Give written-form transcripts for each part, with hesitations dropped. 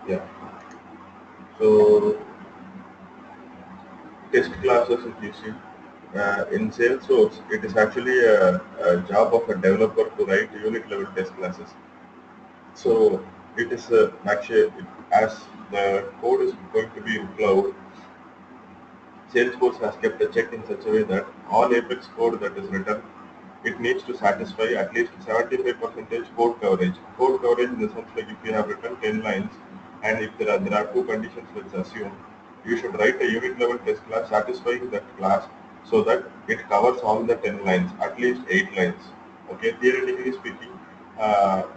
Yeah. So test classes, if you see, in Salesforce, it is actually a job of a developer to write unit level test classes. So it is actually, as the code is going to be in cloud, Salesforce has kept a check in such a way that all Apex code that is written, it needs to satisfy at least 75% code coverage. Code coverage in the sense like if you have written 10 lines and if there are two conditions, let's assume, you should write a unit level test class satisfying that class so that it covers all the 10 lines, at least 8 lines. Okay, theoretically speaking,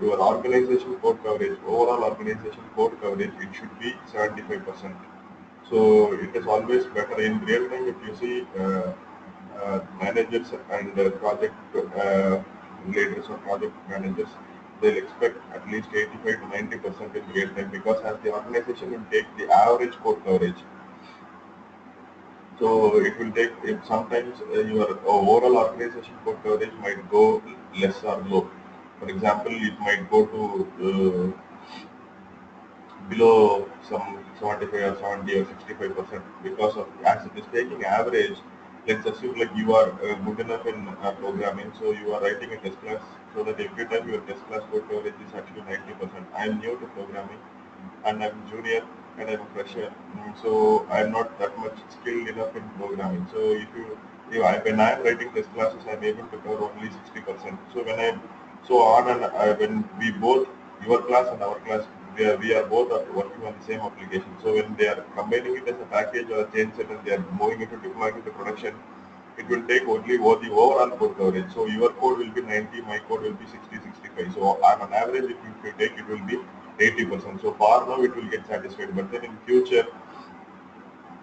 your organization code coverage, overall organization code coverage, it should be 75%. So it is always better in real time if you see managers and project leaders or project managers, they'll expect at least 85 to 90% in real time because as the organization will take the average code coverage. So it will take, if sometimes your overall organization code coverage might go less or low. For example, it might go to below some 75 or 70 or 65% because of as it is taking average. Let's assume like you are good enough in programming, so you are writing a test class so that every time your test class code coverage is actually 90%. I am new to programming and I'm junior and I'm a fresher, so I'm not that much skilled enough in programming. So when I'm writing test classes, I'm able to cover only 60%. So when we both, your class and our class, we are both working on the same application. So when they are combining it as a package or a change set and they are moving it to deploying it to production, it will take only over the overall code coverage. So your code will be 90, my code will be 60, 65. So on an average, if you take, it will be 80%. So far now it will get satisfied. But then in future,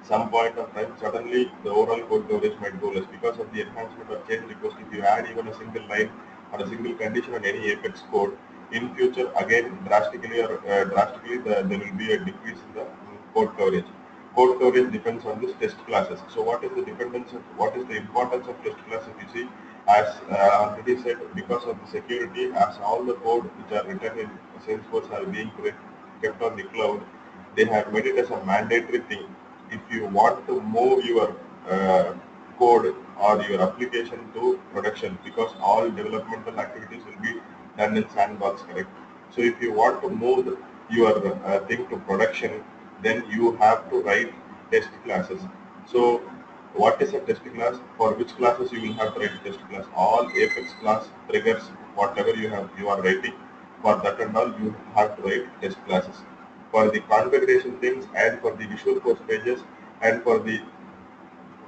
some point of time, suddenly the overall code coverage might go less because of the enhancement or change request. If you add even a single line or a single condition on any Apex code, in future again there will be a decrease in the code coverage. Code coverage depends on this test classes. So what is the importance of test classes? You see, as already said, because of the security, as all the code which are written in Salesforce are being kept on the cloud, they have made it as a mandatory thing. If you want to move your code or your application to production, because all developmental activities will be done in sandbox, correct? So if you want to move your thing to production, then you have to write test classes. So what is a test class? For which classes you will have to write a test class? All Apex class triggers, whatever you are writing, for that and all you have to write test classes. For the configuration things and for the Visual Force pages and for the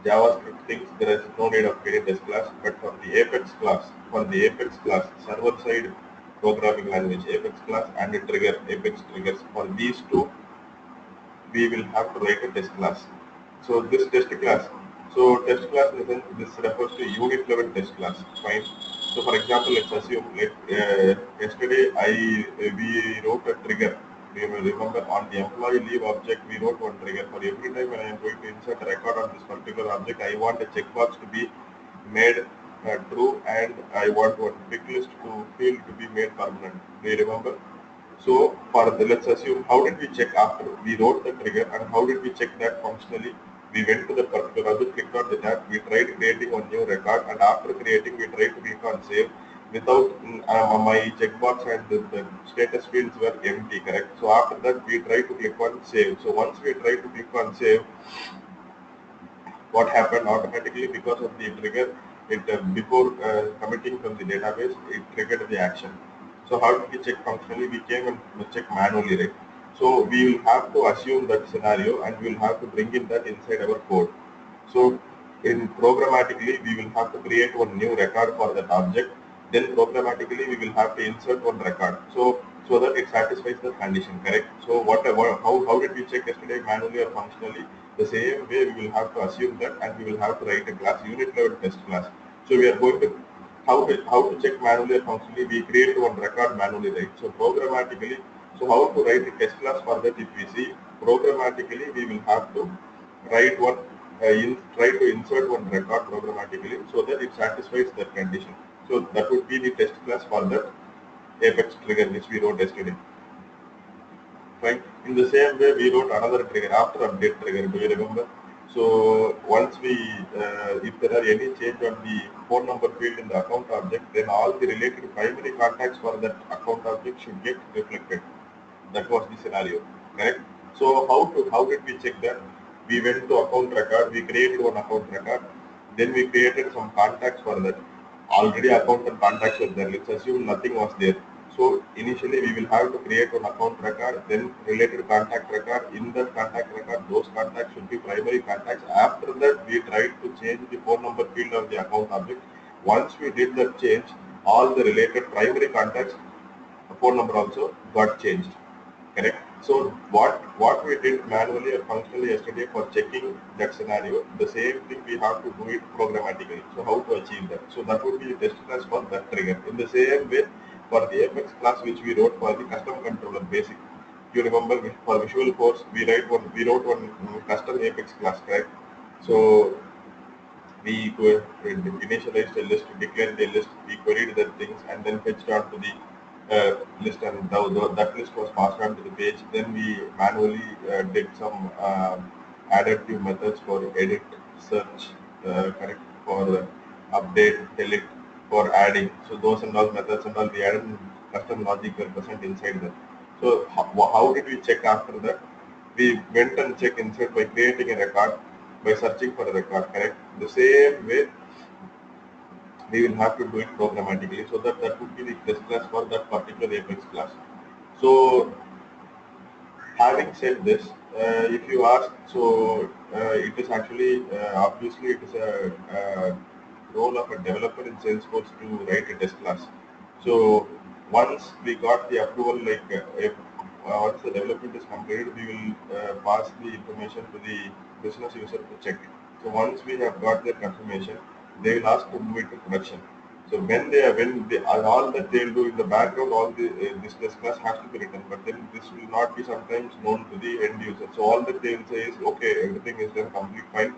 JavaScript things, there is no need of creating test class. But for the Apex class, server side programming language, Apex class and the trigger, Apex triggers, for these two, we will have to write a test class. So this test class, test class in the sense this refers to unit level test class. Fine. So for example, let's assume yesterday we wrote a trigger. You may remember on the employee leave object we wrote one trigger. For every time when I am going to insert a record on this particular object, I want a checkbox to be made true and I want one pick list to field to be made permanent. Do you remember? So for the, let's assume, how did we check after we wrote the trigger and how did we check that functionally? We went to the particular object, clicked on the tab, we tried creating one new record, and after creating we tried to click on save without my checkbox and the status fields were empty, correct? So after that we tried to click on save. So once we tried to click on save, what happened automatically because of the trigger, it before committing from the database, it triggered the action. So how did we check functionally? We came and check manually, right? So we will have to assume that scenario and we will have to bring in that inside our code. So in programmatically, we will have to create one new record for that object. Then programmatically, we will have to insert one record. So that it satisfies the condition, correct? So how did we check yesterday manually or functionally? The same way we will have to assume that and we will have to write a class, unit level test class. So we are going to how to check manually or functionally, we create one record manually, right? So programmatically, so how to write a test class for that? If we see programmatically, we will have to write one try to insert one record programmatically so that it satisfies that condition. So that would be the test class for that Apex trigger which we wrote yesterday. Fine. In the same way, we wrote another trigger after update trigger. Do you remember? So once we, if there are any change on the phone number field in the account object, then all the related primary contacts for that account object should get reflected. That was the scenario, correct? So how did we check that? We went to account record, we created one account record, then we created some contacts for that. Already account and contacts were there. Let's assume nothing was there. So initially we will have to create one account record, then related contact record. In that contact record, those contacts should be primary contacts. After that, we tried to change the phone number field of the account object. Once we did that change, all the related primary contacts, phone number also got changed. Correct. So what we did manually or functionally yesterday for checking that scenario, the same thing we have to do it programmatically. So how to achieve that? So that would be the test class for that trigger. In the same way, for the Apex class which we wrote for the custom controller basic. You remember for Visual Force we wrote one custom Apex class, correct? So we initialized a list, declared the list, we queried the things, and then fetched on to the list, and that list was passed on to the page. Then we manually did some added few methods for edit, search, correct, for update, delete, for adding. So those and all methods and all we added custom logic were present inside that. So how did we check after that? We went and checked inside by creating a record, by searching for a record, correct? The same way we will have to do it programmatically, so that would be the test class for that particular Apex class. So having said this, if you ask, so it is actually obviously it is a role of a developer in Salesforce to write a test class. So once we got the approval, like if once the development is completed, we will pass the information to the business user to check. So once we have got their confirmation, they will ask to move it to production. So when they all that they will do in the background, all the this test class has to be written, but then this will not be sometimes known to the end user. So all that they will say is, okay, everything is done, complete, fine.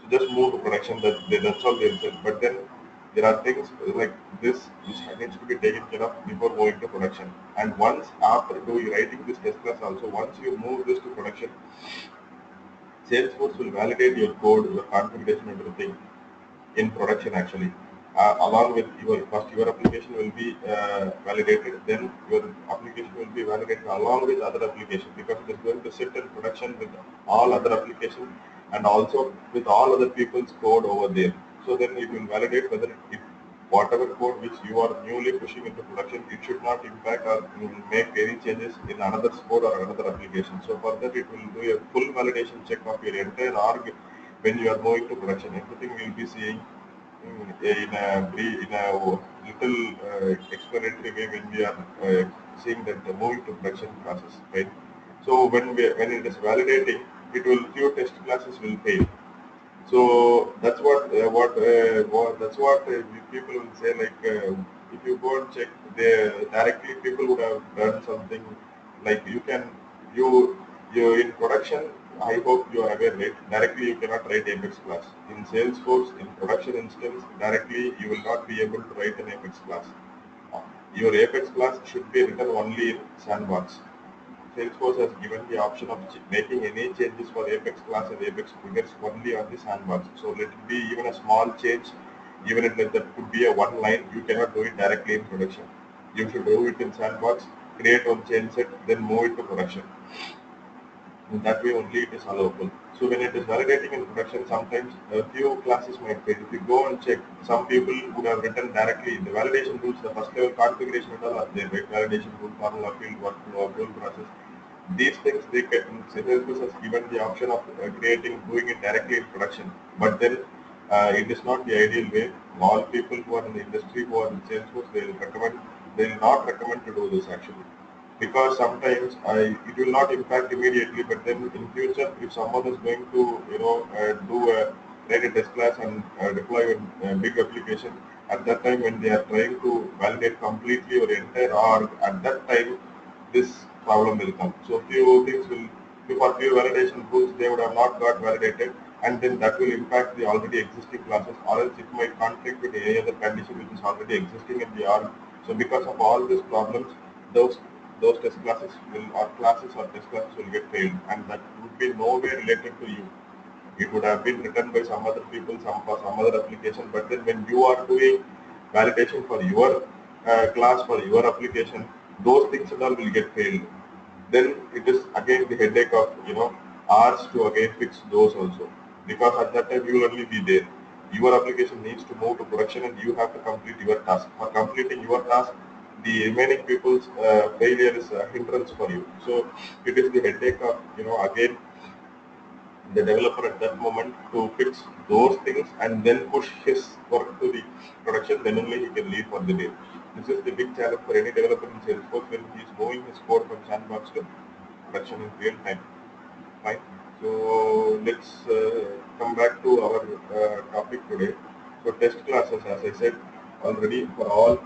So just move to production. That's all they will say. But then there are things like this which needs to be taken care of before moving to production. And once after writing this test class also, once you move this to production, Salesforce will validate your code, your configuration, everything in production actually. Along with your application will be validated, then your application will be validated along with other applications, because it is going to sit in production with all other applications and also with all other people's code over there. So then it will validate whether if whatever code which you are newly pushing into production, it should not impact or make any changes in another code or another application. So for that, it will do a full validation check of your entire org when you are moving to production. Everything will be seeing in a little explanatory way when we are seeing that the moving to production process, right? So when it is validating, it will few test classes will fail. So that's that's what people will say, like if you go and check, they directly people would have done something like you in production. I hope you are aware, right? Directly you cannot write Apex class in Salesforce. In production instance, directly you will not be able to write an Apex class. Your Apex class should be written only in Sandbox. Salesforce has given the option of making any changes for Apex class and Apex triggers only on the Sandbox. So let it be even a small change, even if that could be a one line, you cannot do it directly in production. You should do it in Sandbox, create one change set, then move it to production. In that way only it is allowable. So when it is validating in production, sometimes a few classes might fail. If you go and check, some people would have written directly the validation rules, the first level configuration and all are there, right? Validation rule, formula field, workflow, approval process. These things they can, Salesforce has given the option of doing it directly in production. But then it is not the ideal way. All people who are in the industry, who are in Salesforce, they will not recommend to do this actually, because sometimes it will not impact immediately, but then in future if someone is going to write a test class and deploy a big application, at that time when they are trying to validate completely your entire org, at that time this problem will come. So few things will, for few validation rules they would have not got validated, and then that will impact the already existing classes, or else it might conflict with any other condition which is already existing in the org. So because of all these problems, those those test classes will, or classes or test classes will get failed, and that would be nowhere related to you. It would have been written by some other people, for some other application, but then when you are doing validation for your class, for your application, those things and all will get failed. Then it is again the headache of ours to again fix those also, because at that time you will only be there. Your application needs to move to production and you have to complete your task. For completing your task, the remaining people's failure is a hindrance for you. So it is the headache of again the developer at that moment to fix those things and then push his work to the production, then only he can leave for the day. This is the big challenge for any developer in Salesforce when he is moving his code from sandbox to production in real time. Fine. So let's come back to our topic today. So test classes, as I said already, for all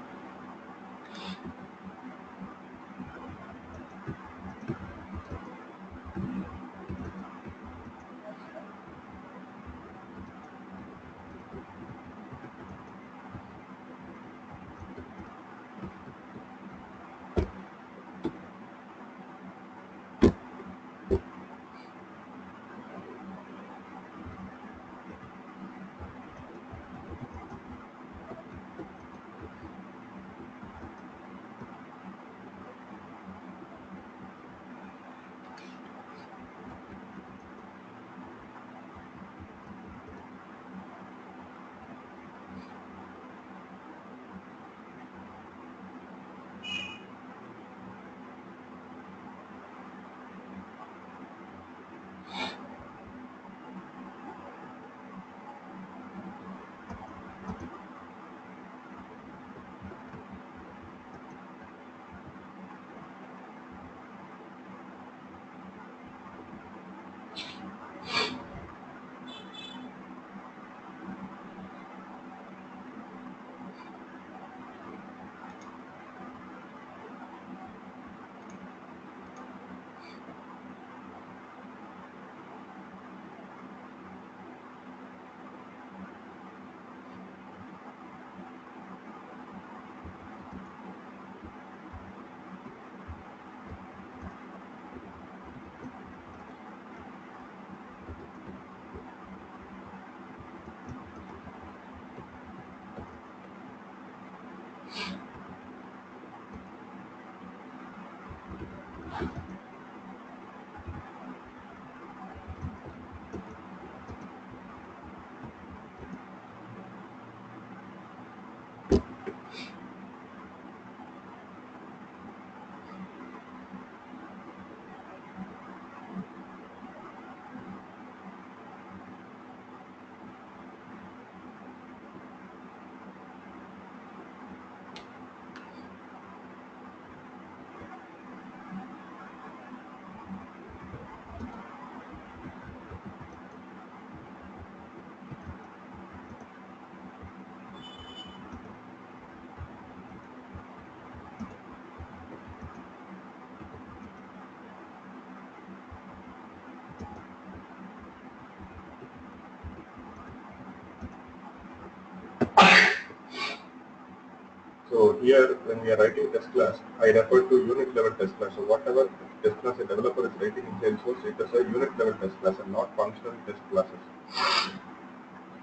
So here, when we are writing test class, I refer to unit level test class. So whatever test class a developer is writing in Salesforce, it is a unit level test class and not functional test classes.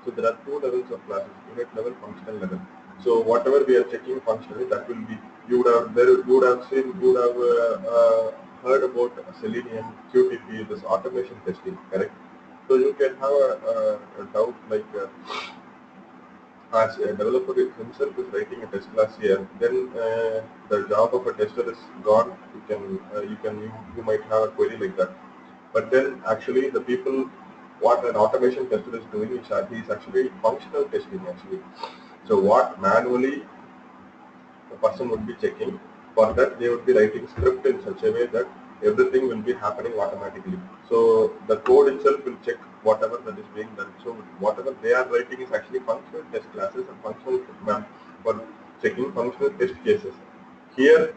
So there are two levels of classes: unit level, functional level. So whatever we are checking functionally, that will be, you would have seen, you would have heard about Selenium, QTP, this automation testing, correct? So you can have a doubt like. As a developer himself is writing a test class here, then the job of a tester is gone. You might have a query like that. But then actually the people, what an automation tester is doing is that he is actually functional testing actually. So what manually the person would be checking, for that they would be writing script in such a way that everything will be happening automatically. So the code itself will check whatever that is being done. So whatever they are writing is actually functional test classes and functional for checking functional test cases. Here,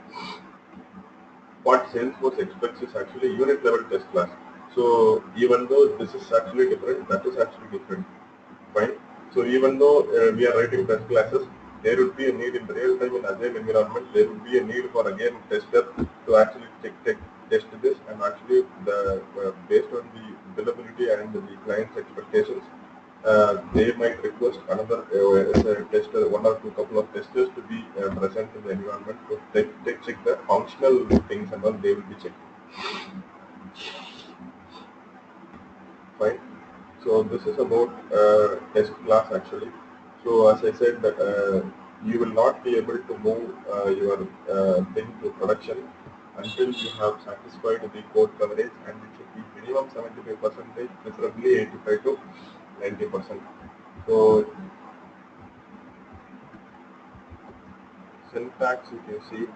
what Salesforce expects is actually unit level test class. So even though this is actually different, that is actually different. Fine. So even though we are writing test classes, there would be a need in real time in agile environment. There would be a need for again tester to actually test this, and actually the based on the billability and the client's expectations, they might request another tester, one or two couple of testers to be present in the environment to check the functional things, and all they will be checking. Fine. So this is about test class actually. So as I said, that you will not be able to move your thing to production until you have satisfied the code coverage, and it should be minimum 75%, preferably 85 to 90%. So syntax, you can see.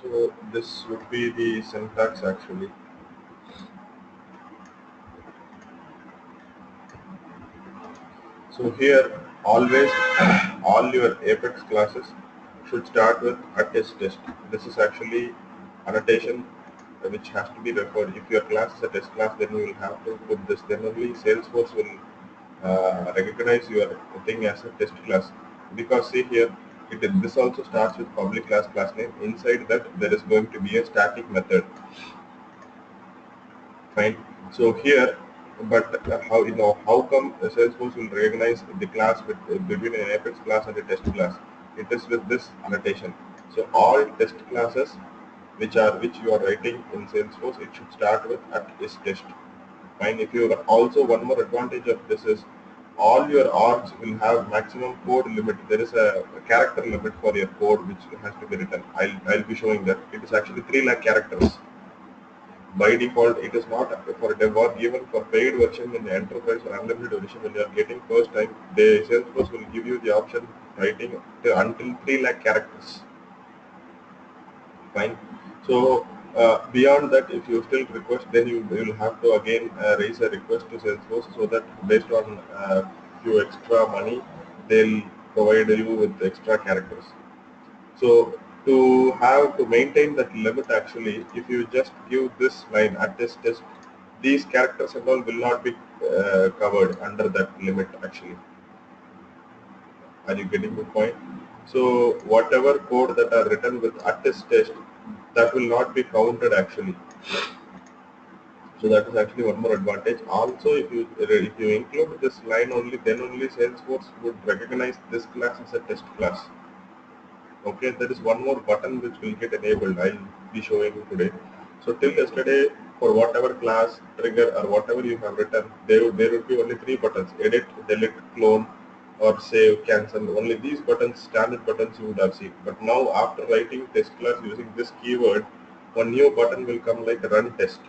So this would be the syntax actually. So here always all your Apex classes should start with a test. This is actually annotation which has to be referred. If your class is a test class, then you will have to put this. Then only Salesforce will recognize your thing as a test class. Because see here, this also starts with public class name. Inside that there is going to be a static method. Fine. So here, but how come Salesforce will recognize the class between an Apex class and a test class? It is with this annotation. So all test classes which you are writing in Salesforce, it should start with at is test. Fine. If you also, one more advantage of this is all your orgs will have maximum code limit. There is a character limit for your code which has to be written. I'll be showing that. It is actually 3 lakh characters. By default, it is not for dev or even for paid version in the enterprise or unlimited version. When you are getting first time, the Salesforce will give you the option writing until 3 lakh characters. Fine. So beyond that, if you still request, then you will have to again raise a request to Salesforce, so that based on few extra money, they'll provide you with extra characters. So to maintain that limit, actually, if you just give this line at this test, these characters and all will not be covered under that limit actually. Are you getting the point? So whatever code that are written with at this test, that will not be counted actually. So that is actually one more advantage. Also, if you include this line only, then only Salesforce would recognize this class as a test class. Okay, there is one more button which will get enabled. I'll be showing you today. So till yesterday, for whatever class, trigger, or whatever you have written, there would be only 3 buttons: edit, delete, clone, or save, cancel. Only these buttons, standard buttons, you would have seen. But now, after writing test class using this keyword, one new button will come like run test.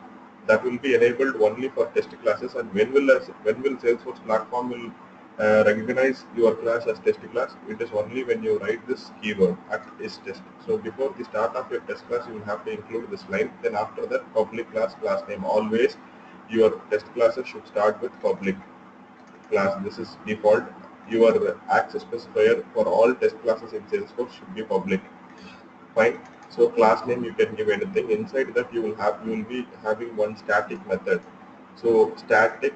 That will be enabled only for test classes. And when will Salesforce platform will recognize your class as test class? It is only when you write this keyword at is test. So before the start of your test class, you will have to include this line. Then after that, public class name. Always your test classes should start with public class. This is default. Your access specifier for all test classes in Salesforce should be public. Fine. So class name, you can give anything. Inside that you will be having one static method. So static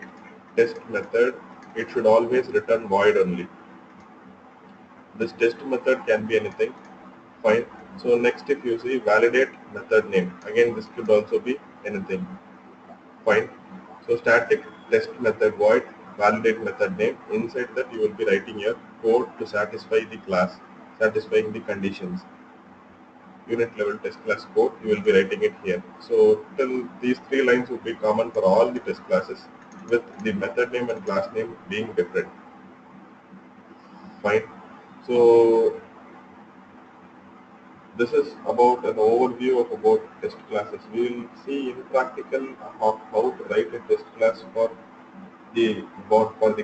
test method, it should always return void only. This test method can be anything. Fine. So next, if you see validate method name, again this could also be anything. Fine. So static test method void, validate method name. Inside that you will be writing your code to satisfy the class, satisfying the conditions. unit level test class code, you will be writing it here. So till these three lines would be common for all the test classes, with the method name and class name being different. Fine. So this is about an overview of about test classes. We will see in practical how to write a test class for the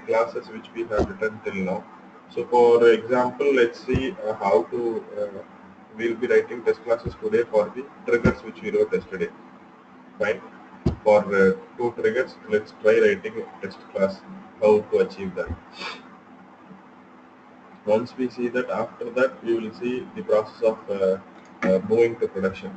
classes which we have written till now. So for example, let's see how to we'll be writing test classes today for the triggers which we wrote yesterday. Fine. For two triggers, let's try writing a test class. How to achieve that? Once we see that, after that we will see the process of moving to production.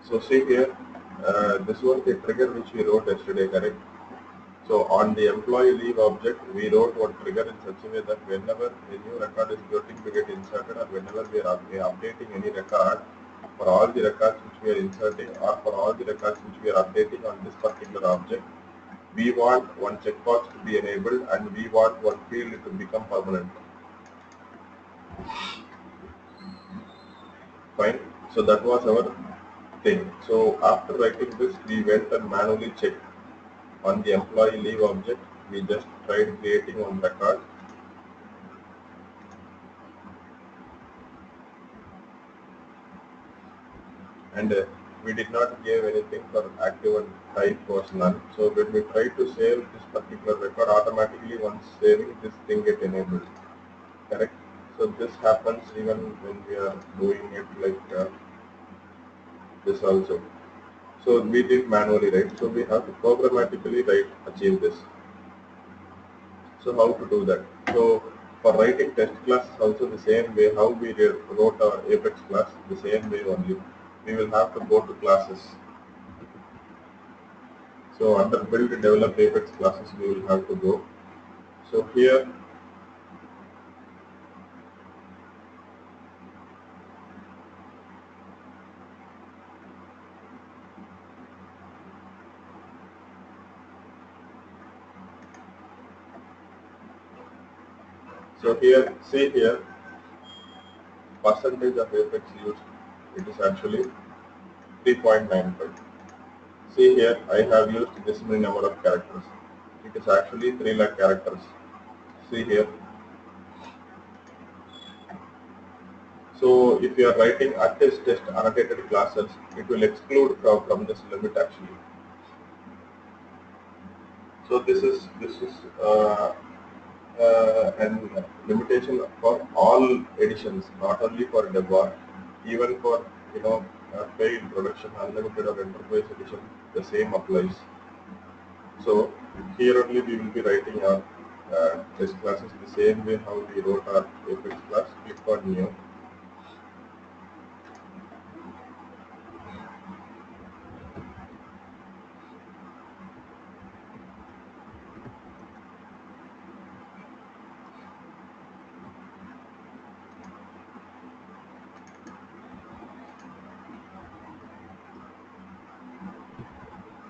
So see here, this was the trigger which we wrote yesterday, correct? So on the employee leave object, we wrote one trigger in such a way that whenever a new record is going to get inserted, or whenever we are updating any record, for all the records which we are inserting, or for all the records which we are updating on this particular object, we want one checkbox to be enabled and we want one field to become permanent. Fine. So that was our thing. So after writing this, we went and manually checked on the employee leave object. We just tried creating one record, and we did not give anything for active and type was none. So when we try to save this particular record, automatically once saving, this thing get enabled. Correct. So this happens even when we are doing it like this also. So we did manually, right? So we have to programmatically achieve this. So how to do that? So for writing test class also the same way how we wrote our Apex class, the same way only. We will have to go to classes. So under build develop Apex classes we will have to go. So here see here percentage of Apex used, it is actually 3.95. See here I have used this many number of characters. It is actually 3 lakh characters. See here. So if you are writing artist test annotated classes, it will exclude from this limit actually. So this is an limitation for all editions, not only for DevOps, even for paid production, unlimited or enterprise edition, the same applies. So here only we will be writing our test classes the same way how we wrote our Apex class. Click on new.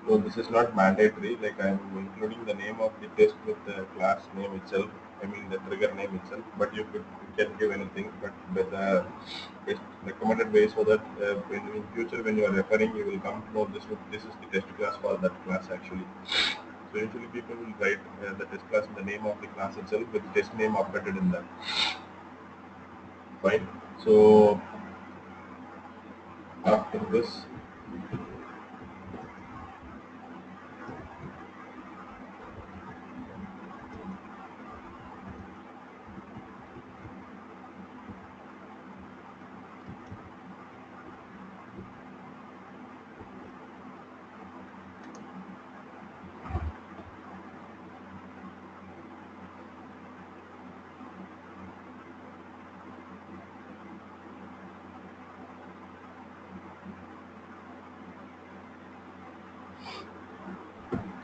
So this is not mandatory, like I am including the name of the test with the class name itself, I mean the trigger name itself, but you can give anything, but the best recommended way so that when in future when you are referring, you will come to know this is the test class for that class actually. So usually people will write the test class in the name of the class itself with the test name updated in that. Fine. So after this,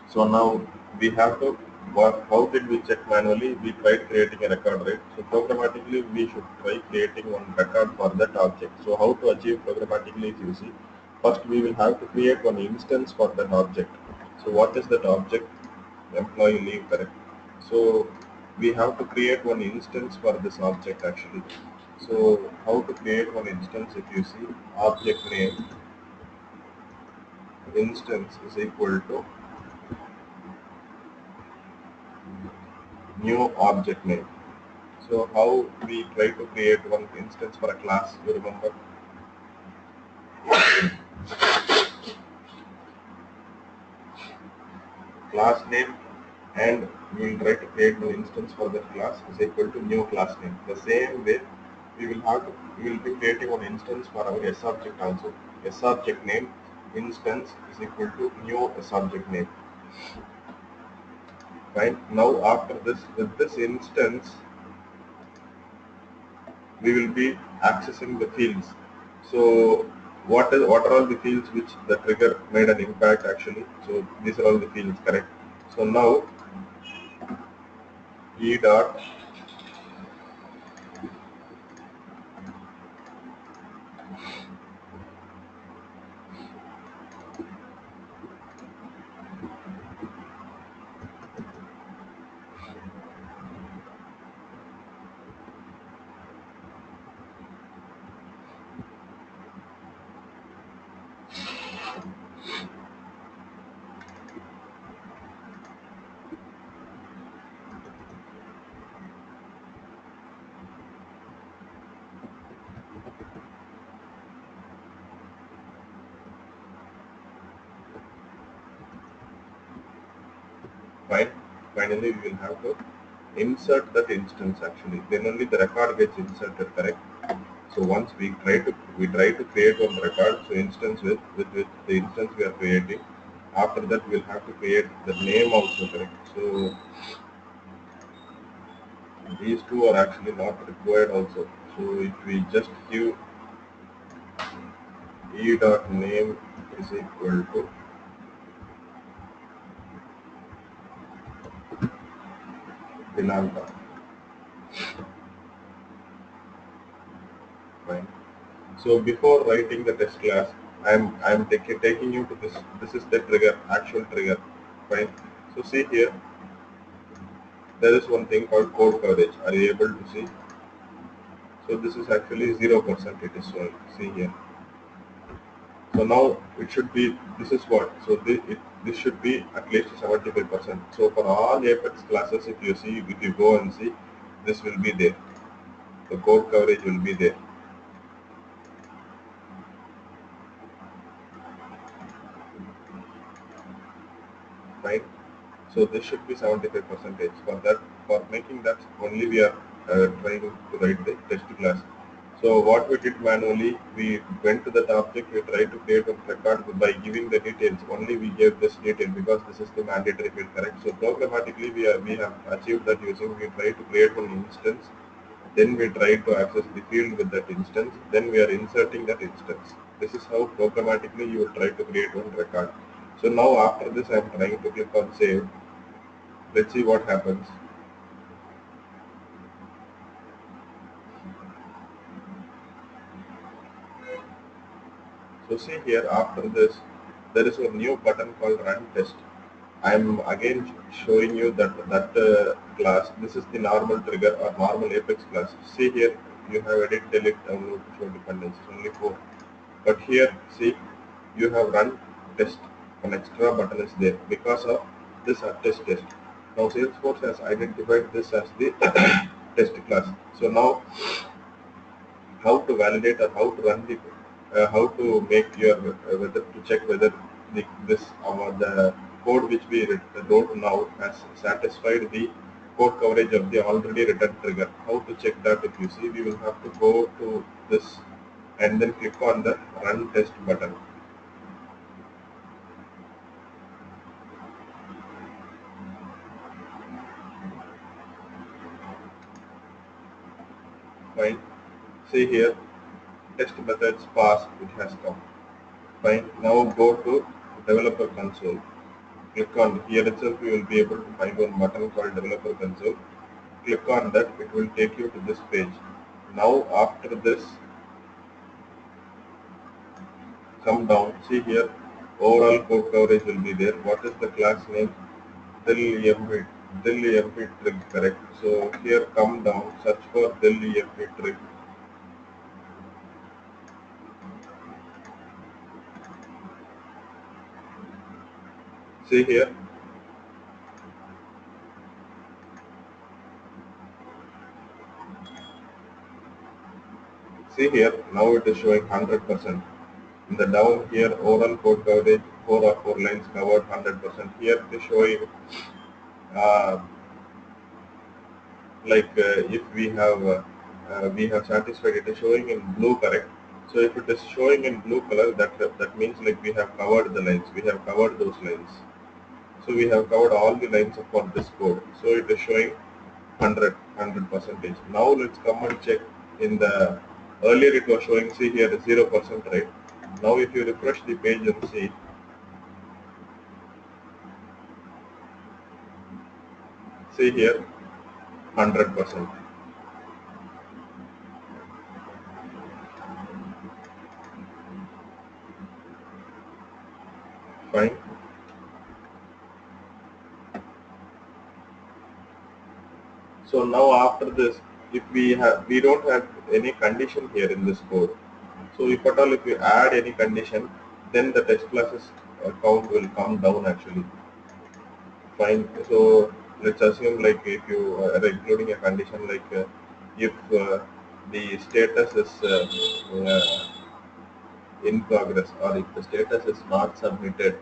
So now we have to work. How did we check manually? We tried creating a record, right? So programmatically, we should try creating one record for that object. So how to achieve programmatically? If you see, first we will have to create one instance for that object. So what is that object? Employee leave, correct? So we have to create one instance for this object actually. So how to create one instance? If you see, object name instance is equal to new object name. So how we try to create one instance for a class, you remember? Class name, and we will try to create one instance for that class is equal to new class name. The same way we will be creating one instance for our S object also. S object name instance is equal to new S object name. Right? Now after this, with this instance, we will be accessing the fields. So what are all the fields which the trigger made an impact actually? So these are all the fields, correct? So now e dot fine. Finally, we will have to insert that instance actually. Then only the record gets inserted, correct? So once we try to create one record, so instance with the instance we are creating. After that, we'll have to create the name also, correct? So these two are actually not required also. So if we just give e dot name is equal to dinamika, fine. So before writing the test class, taking you to this. This is the trigger, actual trigger, fine. So see here, there is one thing called code coverage. Are you able to see? So this is actually 0%. It is showing. See here. So now it should be. This is what. So this should be at least 75%. So for all Apex classes, if you see, if you go and see, this will be there. The code coverage will be there. Right? So this should be 75%. For that, for making that, only we are trying to write the test class. So what we did manually, we went to that object, we tried to create a record by giving the details. Only we gave this detail because this is the mandatory field, correct? So programmatically, we have achieved that using, we try to create one instance, then we try to access the field with that instance, then we are inserting that instance. This is how programmatically you will try to create one record. So now after this, I am trying to click on save. Let's see what happens. So see here, after this, there is a new button called run test. I am again showing you that class. This is the normal trigger or normal Apex class. See here, you have edit, delete, download, show dependencies, only 4. But here, see, you have run test. An extra button is there because of this test. Now Salesforce has identified this as the test class. So now how to validate or how to run the how to make your whether to check whether the code which we wrote now has satisfied the code coverage of the already written trigger. How to check that? If you see, we will have to go to this and then click on the run test button. Fine. See here, test methods pass, it has come. Fine. Now go to developer console. Click on here itself, you will be able to find one button called Developer Console. Click on that, it will take you to this page. Now after this, come down, see here, overall code coverage will be there. What is the class name? Dill EMP, Dill EMP trig, correct. So here come down, search for Dill EMP trig. See here, see here, now it is showing 100%. In the down here, overall code coverage, 4 or 4 lines covered 100%. Here it is showing uh, if we have satisfied, it is showing in blue, correct. So if it is showing in blue color, that means like we have covered the lines, we have covered those lines. So we have covered all the lines for this code. So it is showing 100 percentage. Now let's come and check. In the earlier it was showing, see here, 0%, right. Now if you refresh the page and see here, 100%. Fine. So now after this, if we don't have any condition here in this code. So if at all if we add any condition, then the test classes count will come down actually. Fine. So let's assume like if you are including a condition like if the status is in progress, or if the status is not submitted,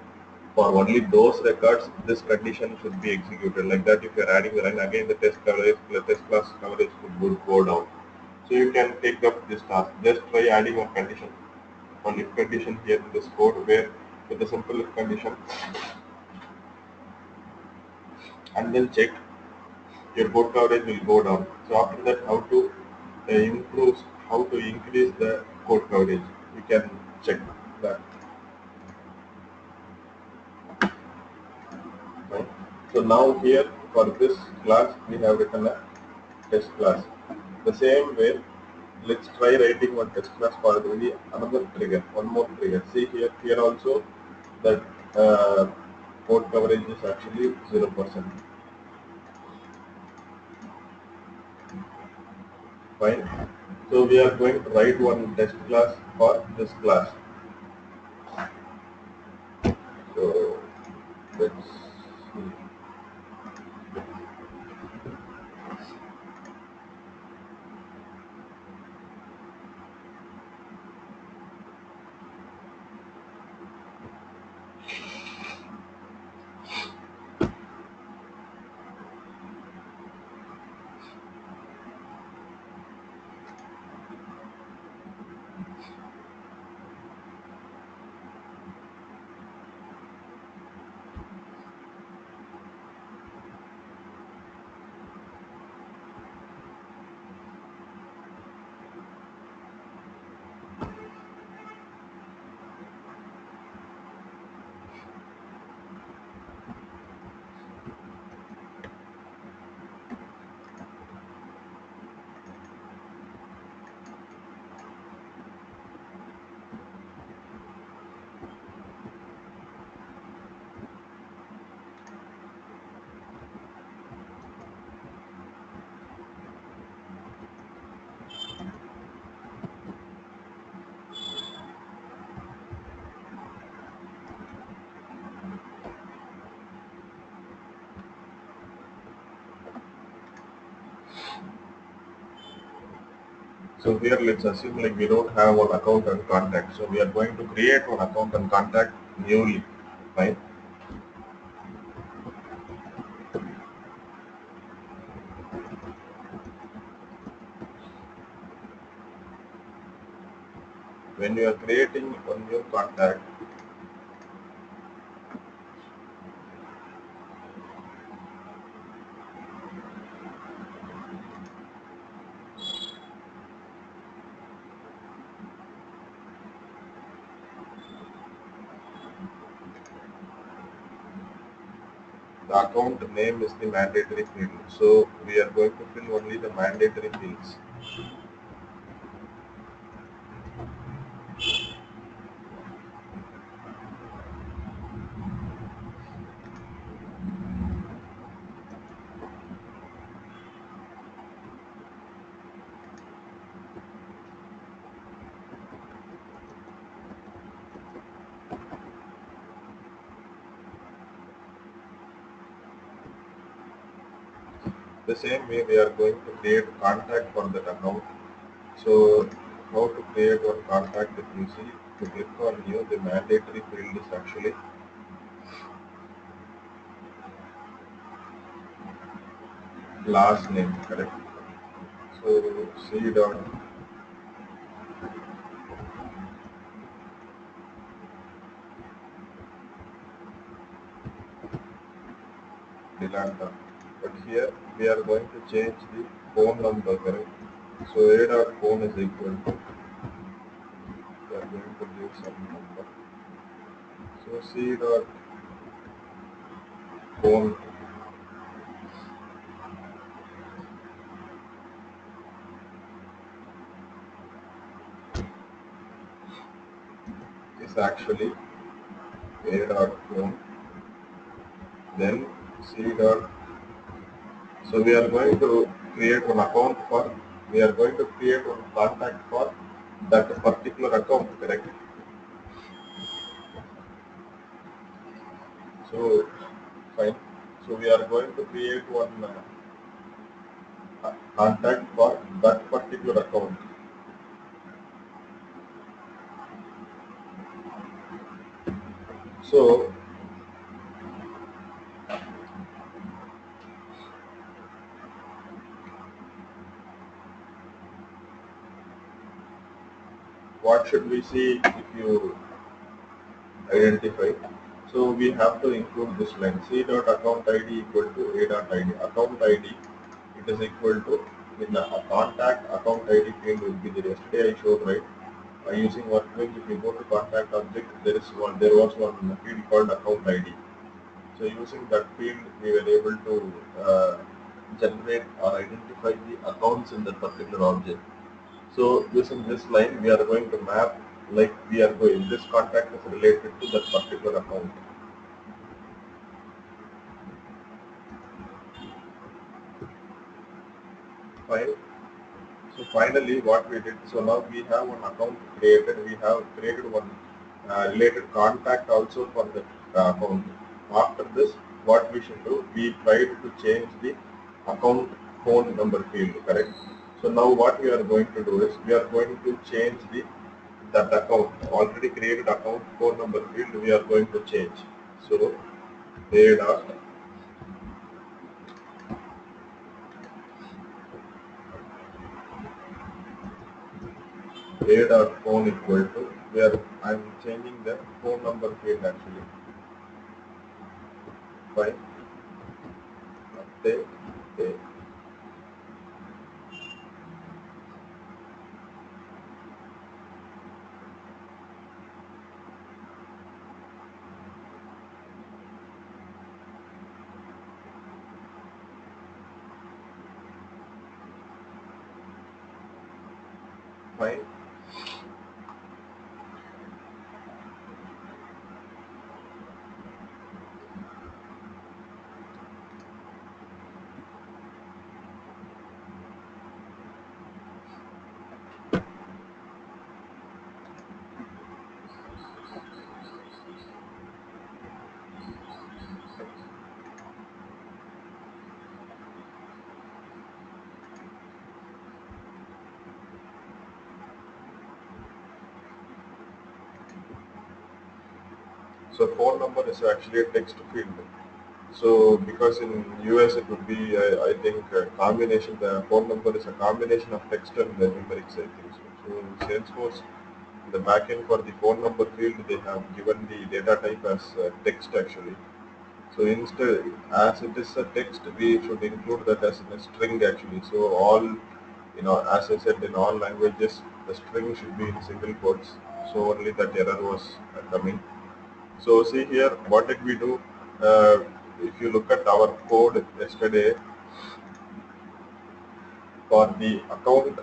for only those records this condition should be executed. Like that, if you are adding the line again, the test coverage, the test class coverage would go down. So you can take up this task. Just try adding one condition, one if condition here in this code, where with a simple if condition, and then check, your code coverage will go down. So after that, how to improve, how to increase the code coverage, you can check that. Right? So now here for this class we have written a test class. The same way, let's try writing one test class for the another trigger, one more trigger. See here, here also that code coverage is actually 0%. Fine. So we are going to write one test class for this class. So let's see. So here let's assume like we don't have one account and contact. So we are going to create one account and contact newly. Right? When you are creating one new contact, The account name is the mandatory field. So we are going to fill only the mandatory fields. The same way we are going to create contact for that account. So how to create one contact, if you see, to click on new, the mandatory field is actually last name, correct? So C dot Delanta. But here we are going to change the phone number, correct? So A dot phone is equal to, we are going to give some number. So C dot phone is actually A dot phone, then C dot. So we are going to create one account for, we are going to create one contact for that particular account, correct? So fine. So we are going to create one contact for that particular account. So what should we see if you identify? So we have to include this line, C dot account ID equal to A dot ID. Account ID, it is equal to, in a contact account ID field will be there. Yesterday I showed, right? Using workbench, if you go to contact object, there was one field called account ID. So using that field, we were able to generate or identify the accounts in that particular object. So using this line, we are going to map, like we are going, this contact is related to that particular account. Fine. So finally, what we did, so now we have one account created, we have created one related contact also for the account. After this, what we should do, we tried to change the account phone number field, correct? So now what we are going to do is, we are going to change that account, already created account phone number field, we are going to change. So A dot A dot phone equal to, where I'm changing the phone number field actually. Fine. Update. Okay. Fine. So phone number is actually a text field. So because in US it would be, I think, a combination. The phone number is a combination of text and the numerics, I think so. So in Salesforce, in the backend for the phone number field, they have given the data type as text actually. So instead, as it is a text, we should include that as in a string actually. So all, as I said, in all languages, the string should be in single quotes. So only that error was coming. So see here, what did we do? Uh, if you look at our code yesterday for the account,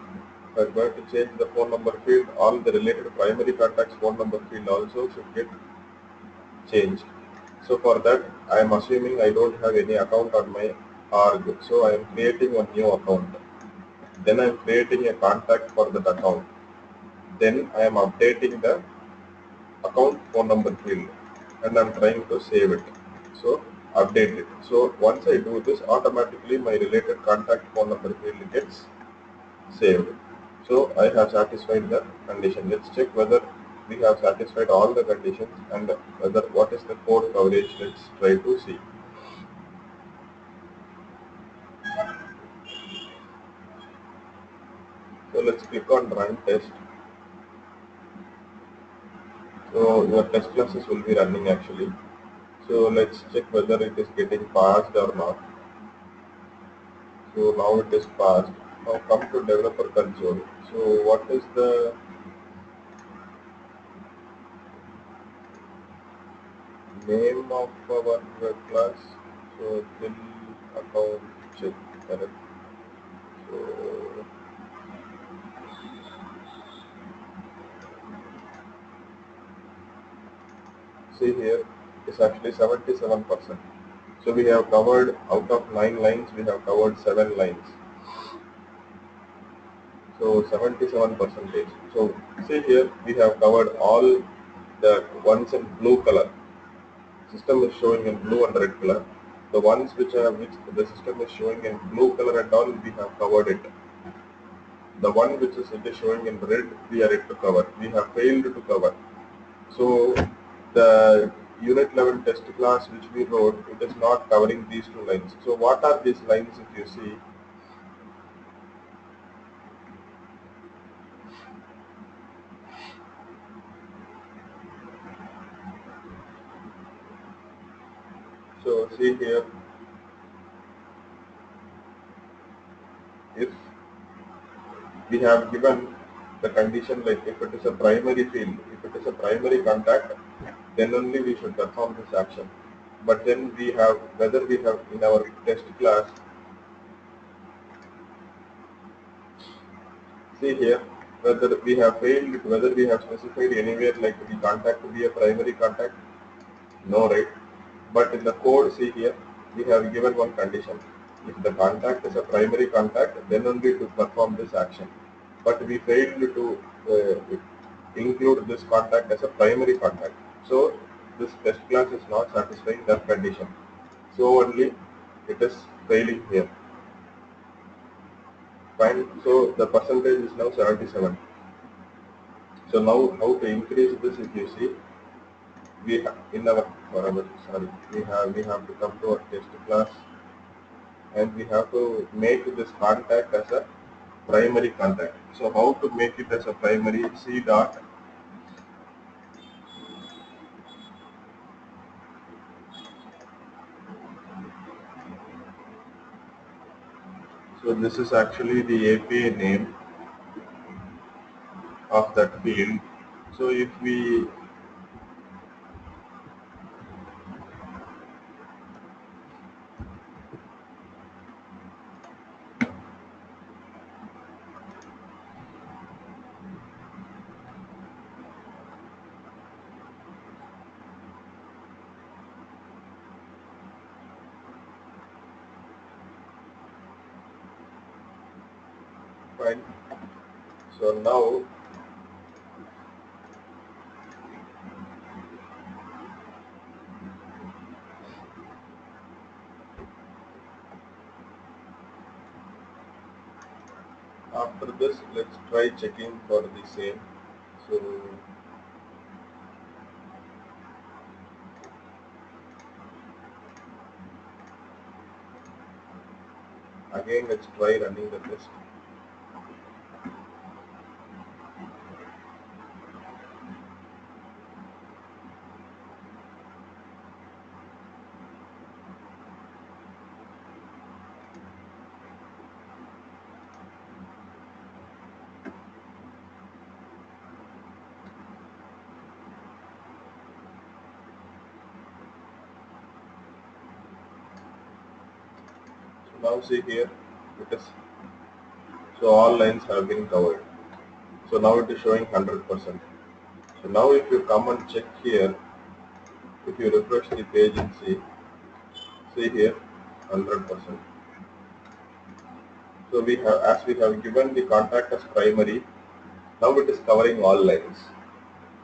we're going to change the phone number field. All the related primary contacts phone number field also should get changed. So for that, I am assuming I don't have any account on my org. So I am creating one new account. Then I am creating a contact for that account. Then I am updating the account phone number field and I'm trying to save it. So update it. So once I do this, automatically my related contact phone number field gets saved. So I have satisfied the condition. Let's check whether we have satisfied all the conditions and whether what is the code coverage. Let's try to see. So let's click on run test. So your test classes will be running actually. So let's check whether it is getting passed or not. So now it is passed. Now come to developer console. So what is the name of our class? So fill account check, correct. So see here, it's actually 77%. So we have covered out of 9 lines, we have covered 7 lines. So 77 percentage. So see here, we have covered all the ones in blue color. System is showing in blue and red color. The ones which the system is showing in blue color and all, we have covered it. The one which is it is showing in red, we are yet to cover. We have failed to cover. So the unit level test class which we wrote, it is not covering these 2 lines. So what are these lines if you see? So see here, if we have given the condition like if it is a primary field, if it is a primary contact, then only we should perform this action. But then we have, whether we have in our test class, see here, whether we have failed, whether we have specified anywhere like the contact to be a primary contact, no, right? But in the code, see here, we have given one condition. If the contact is a primary contact, then only to perform this action. But we failed to include this contact as a primary contact. So this test class is not satisfying that condition. So only it is failing here. Fine. So the percentage is now 77. So now how to increase this? If you see, we have in our we have to come to our test class and we have to make this contact as a primary contact. So how to make it as a primary? C dot. So this is actually the API name of that field. So if we find, so now after this, let's try checking for the same. So again, let's try running the test. Now see here, it is, so all lines have been covered. So now it is showing 100%. So now if you come and check here, if you refresh the page and see here 100%. So we have, as we have given the contact as primary, now it is covering all lines.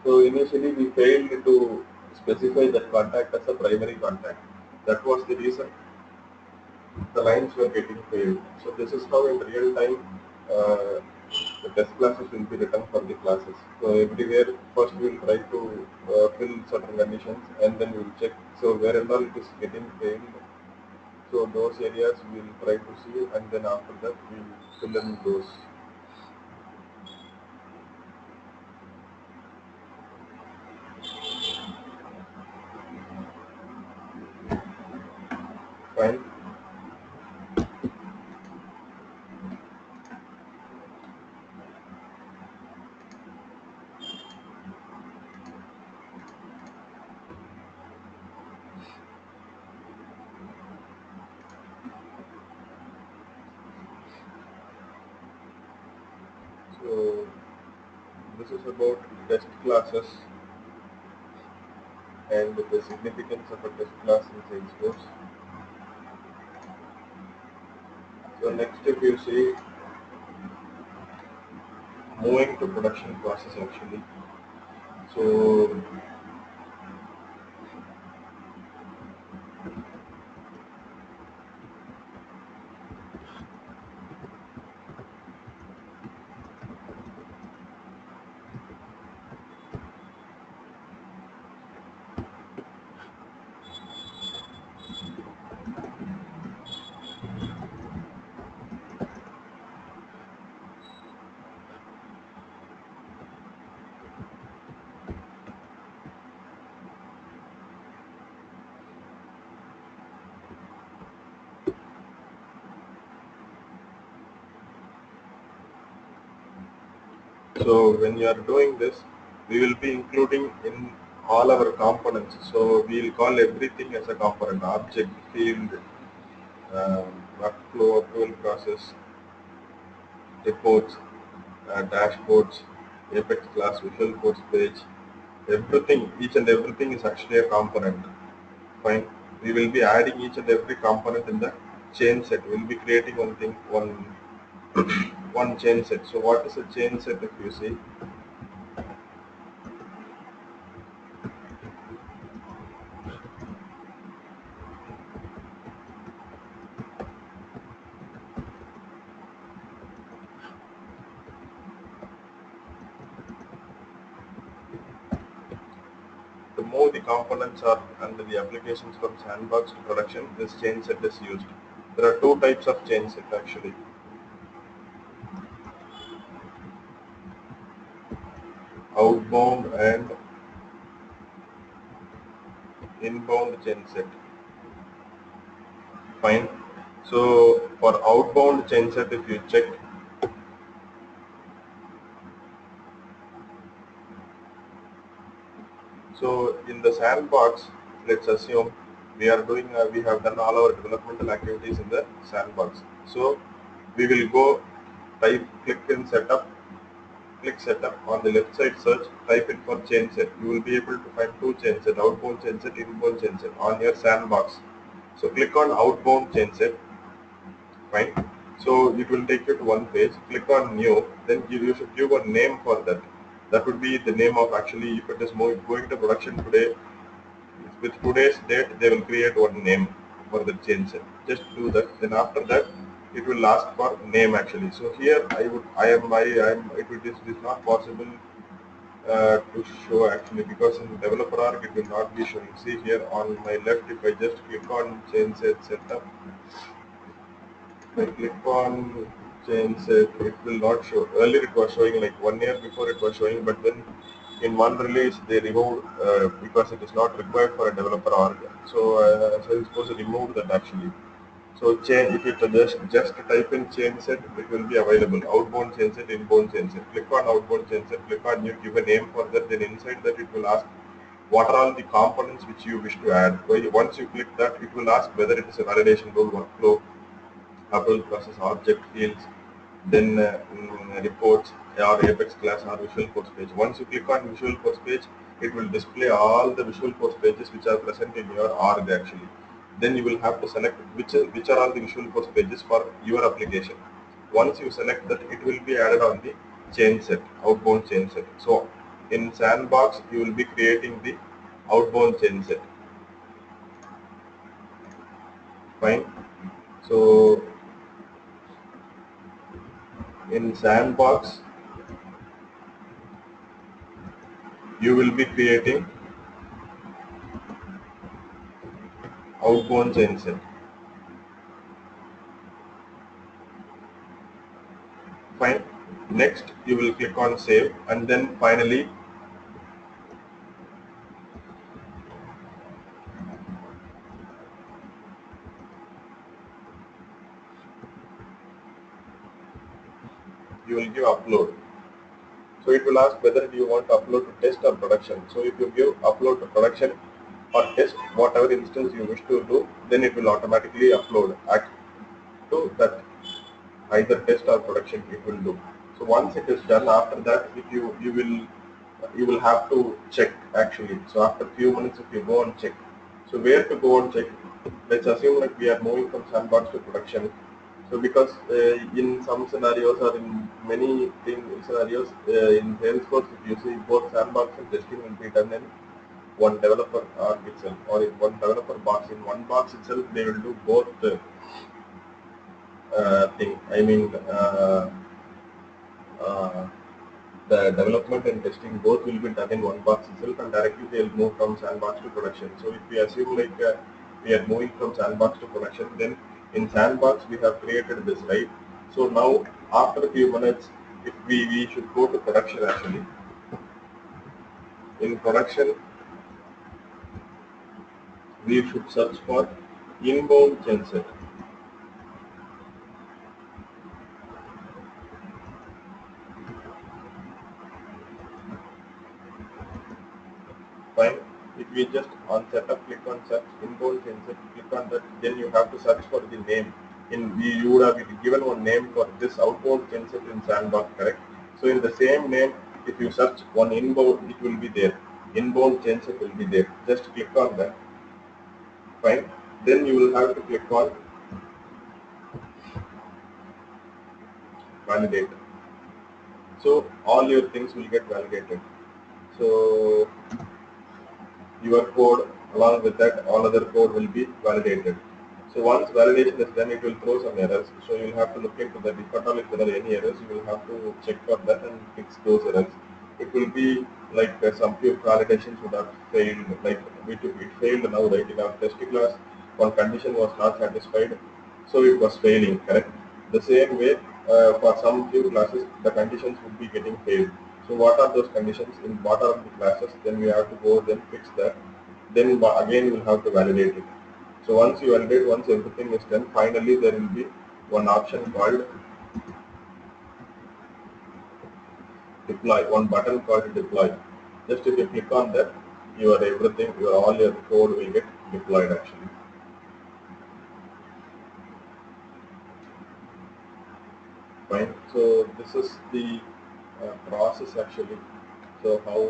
So initially we failed to specify that contact as a primary contact. That was the reason the lines were getting failed. So this is how in real time uh, the test classes will be written for the classes. So everywhere first we will try to fill certain conditions and then we will check. So where and all it is getting failed, so those areas we will try to see, and then after that we will fill in those. Fine. So this is about test classes and the significance of a test class in Salesforce. So next if you see moving to production process actually. So when you are doing this, we will be including in all our components. So we will call everything as a component: object, field, workflow, approval process, reports, dashboards, Apex class, Visual Course page. Everything, each and everything is actually a component. Fine. We will be adding each and every component in the chain set. We will be creating one chain set. So what is a chain set if you see? To move the components or and the applications from sandbox to production, this chain set is used. There are two types of chain set actually: outbound and inbound chain set. Fine. So for outbound chain set, if you check, so in the sandbox, let's assume we have done all our developmental activities in the sandbox. So we will go click in setup, click setup. On the left side search, type in for chain set. You will be able to find two chain set: outbound chain set, inbound chain set on your sandbox. So click on outbound chain set. Fine. So it will take you to one page. Click on new. Then you should give a name for that. That would be the name of, actually, if it is going to production today, with today's date, they will create one name for the change set. Just do that. Then after that, it will ask for name actually. So here it is not possible to show actually, because in developer arc it will not be showing. See here on my left, if I just click on change set setup, I click on change set, it will not show. Earlier it was showing, like 1 year before it was showing, but then in one release they removed because it is not required for a developer org. So Salesforce removed that actually. So if you just type in change set, it will be available. Outbound change set, inbound change set. Click on outbound change set, click on new, give a name for that. Then inside that it will ask what are all the components which you wish to add. Once you click that, it will ask whether it is a validation rule, workflow, approval process, object fields, then reports or Apex class or Visual Force page. Once you click on Visual Force page, it will display all the Visual Force pages which are present in your org actually. Then you will have to select which are all the Visual Force pages for your application. Once you select that, it will be added on the chain set, outbound chain set. So in Sandbox, you will be creating the outbound chain set. Fine. So in Sandbox, you will be creating outbound chain set. Fine. Next, you will click on save, and then finally you will give upload. So it will ask whether do you want to upload to test or production. So if you give upload to production or test, whatever instance you wish to do, then it will automatically upload to that either test or production it will do. So once it is done, after that if you will have to check actually. So after few minutes if you go and check. So where to go and check? Let's assume that we are moving from sandbox to production. So because in some scenarios or in many scenarios in Salesforce, if you see both sandbox and testing will be done in one developer org itself, or in one developer box. In one box itself, they will do both thing. I mean, uh, the development and testing both will be done in one box itself, and directly they will move from sandbox to production. So if we assume like we are moving from sandbox to production, then in sandbox we have created this, right? So now after a few minutes, if we should go to production actually. In production, we should search for inbound genset. Fine. If we just on setup click on search inbound genset, click on that, then you have to search for the name. You would have given one name for this outbound genset in sandbox, correct? So in the same name, if you search one inbound, it will be there. Inbound genset will be there. Just click on that. Fine. Then you will have to click on validate. So all your things will get validated. So your code along with that all other code will be validated. So once validation is done, it will throw some errors. So you'll have to look into that. If at all if there are any errors, you will have to check for that and fix those errors. It will be like some few validations would have failed. Like it failed now, right? In our test class, one condition was not satisfied, so it was failing. Correct. The same way for some few classes, the conditions would be getting failed. So what are those conditions in what are the classes? Then we have to go then fix that. Then again we'll have to validate it. So once you validate, once everything is done, finally there will be one option called deploy, one button called deploy. Just if you click on that, your everything, your all your code will get deployed actually. Fine. So this is the process actually. So how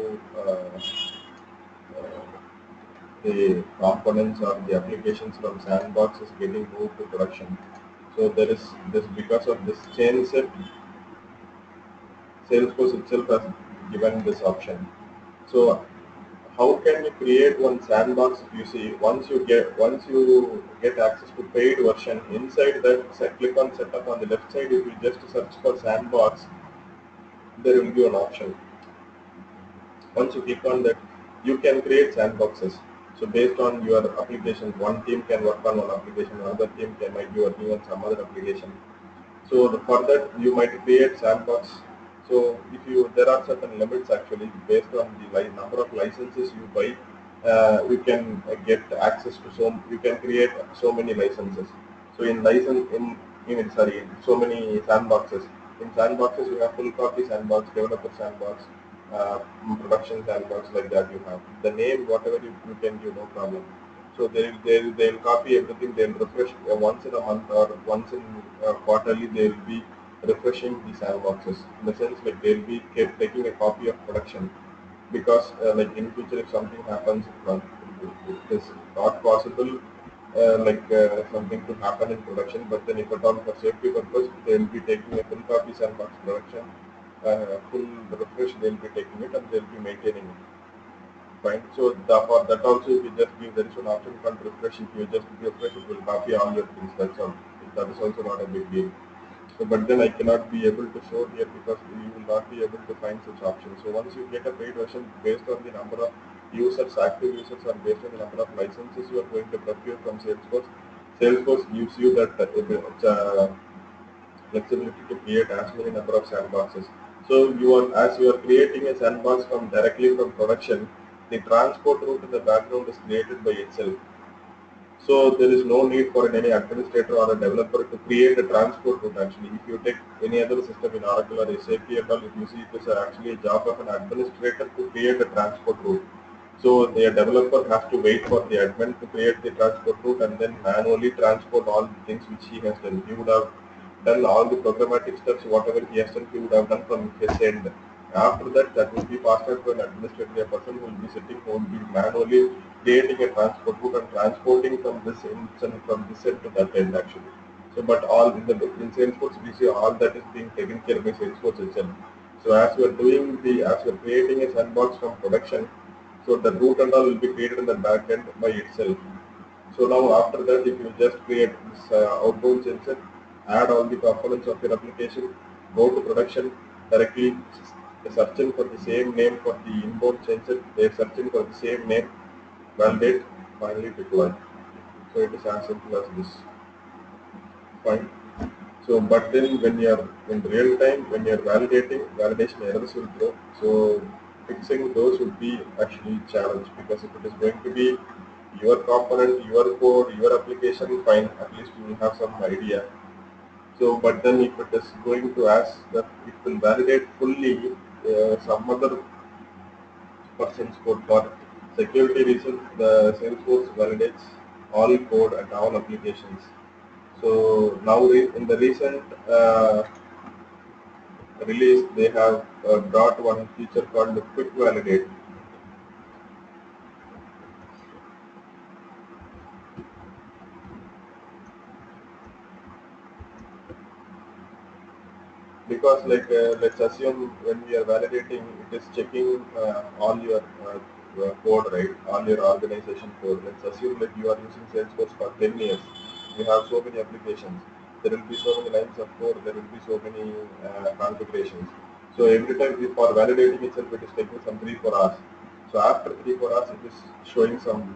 the components or the applications from sandbox is getting moved to production. So there is this because of this chain set, Salesforce itself has given this option. So how can you create one sandbox? If you see once you get access to paid version, inside that click on setup on the left side. If you just search for sandbox, there will be an option. Once you click on that, you can create sandboxes. So based on your applications, one team can work on one application, another team might be working on some other application. So for that, you might create sandbox. So if you there are certain limits actually based on the number of licenses you buy, you can get access to you can create so many licenses. So in license in sorry so many sandboxes. In sandboxes you have full copy sandbox, developer sandbox, uh, production sandbox like that you have. The name whatever you can give no problem. So they'll copy everything. They'll refresh once in a month or once in quarterly. They'll be refreshing the sandboxes. In the sense, like they'll be taking a copy of production, because like in future if something happens, it is not possible something to happen in production. But then if at all for safety purpose, they'll be taking a full copy sandbox production, full refresh. They'll be taking it and they'll be maintaining it. Fine. So for that also, if you just give, there is an option called refresh. If you just refresh, it will copy all your things. That's all. That is also not a big deal. So, but then I cannot be able to show here because you will not be able to find such options. So once you get a paid version based on the number of users, active users, or based on the number of licenses you are going to procure from Salesforce, Salesforce gives you that flexibility to create as many number of sandboxes. So as you are creating a sandbox from directly from production, the transport route in the background is created by itself. So there is no need for any administrator or a developer to create a transport route. Actually, if you take any other system in Oracle or SAP and all, if you see, it is actually a job of an administrator to create a transport route. So the developer has to wait for the admin to create the transport route and then manually transport all the things which he has done. He would have done all the programmatic steps, whatever he has done, he would have done from his end. After that, that will be passed on to an administrator, a person who will be sitting, who will be manually creating a transport route and transporting from this end, from this end to that end actually. So, but all in Salesforce, we see all that is being taken care by Salesforce itself. So, as you are creating a sandbox from production, so the route and all will be created in the back end by itself. So now after that, if you just create this outbound sensor, add all the components of your application, go to production directly, searching for the same name for the inbound sensor, they're searching for the same name, validate, finally deploy. So it is as simple as this. Fine. So, but then when you are in real time, when you are validating, validation errors will grow. So, fixing those would be actually challenge, because if it is going to be your component, your code, your application, fine, at least you will have some idea. So, but then if it is going to ask that it will validate fully some other person's code for security reasons, the Salesforce validates all code and all applications. So now in the recent release, they have brought one feature called the quick validate. Because let's assume when we are validating, it is checking all your code, right? All your organization code. Let's assume that you are using Salesforce for 10 years. You have so many applications. There will be so many lines of code. There will be so many configurations. So every time for validating itself, it is taking some 3-4 hours. So after 3-4 hours, it is showing some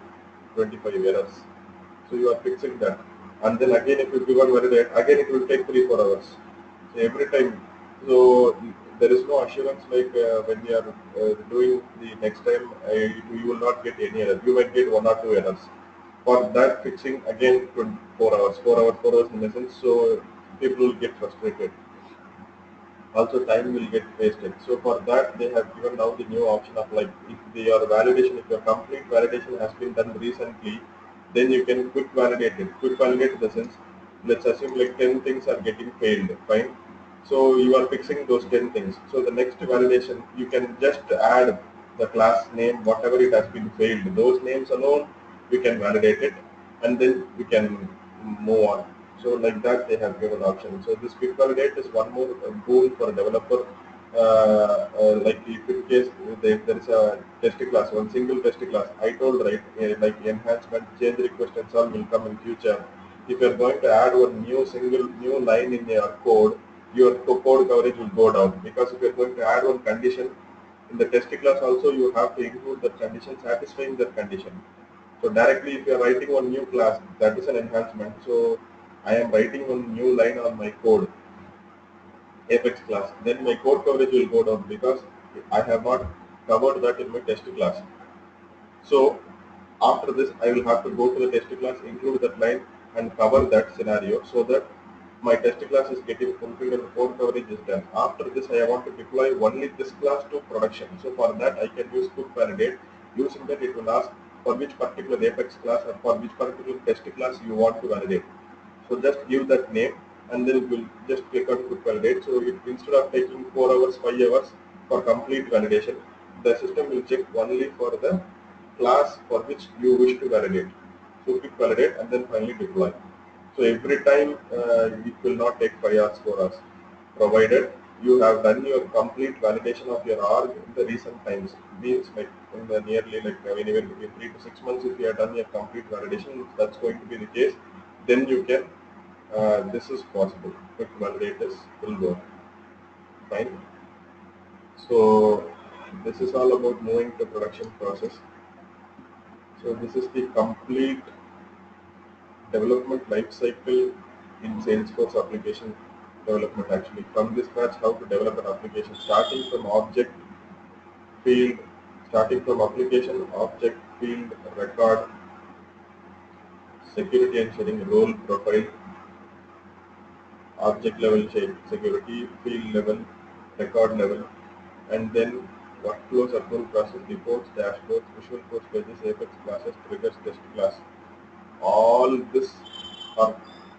25 errors. So you are fixing that, and then again if you give a validate, again it will take 3-4 hours. So every time, so there is no assurance when you are doing the next time, you will not get any error. You might get 1 or 2 errors. For that fixing again 4 hours in essence. So people will get frustrated. Also time will get wasted. So for that they have given now the new option of if your validation, if your complete validation has been done recently, then you can quick validate it. Quick validate in the sense, let's assume 10 things are getting failed, fine. So you are fixing those 10 things. So the next validation, you can just add the class name, whatever it has been failed, those names alone, we can validate it, and then we can move on. So like that they have given option. So this quick validate is one more boon for a developer. Like if in case there is a test class, one single test class, I told right, like enhancement, change request and all will come in future. If you are going to add one new line in your code, your code coverage will go down, because if you are going to add one condition in the test class also, you have to include that condition satisfying that condition. So directly if you are writing one new class, that is an enhancement. So I am writing one new line on my code, Apex class, then my code coverage will go down because I have not covered that in my test class. So after this, I will have to go to the test class, include that line and cover that scenario, so that my test class is getting fulfilled and the code coverage is done. After this, I want to deploy only this class to production. So for that, I can use quick validate. Using that, it will ask for which particular Apex class or for which particular test class you want to validate. So just give that name and then it will just click on quick validate. So instead of taking 4 hours, 5 hours for complete validation, the system will check only for the class for which you wish to validate. So quick validate and then finally deploy. So every time it will not take 5 hours, 4 hours, provided you have done your complete validation of your org in the recent times. Means like in the nearly like anywhere between 3 to 6 months, if you have done your complete validation, if that's going to be the case, then you can, this is possible. Quick validators will work. Fine. So this is all about moving to production process. So this is the complete development life cycle in Salesforce application development, actually from this scratch how to develop an application, starting from object field, starting from application object field record, security and sharing, role profile, object level security, field level, record level, and then workflows, approval process, reports, dashboards, visual force pages, apex classes, triggers, test class. All this are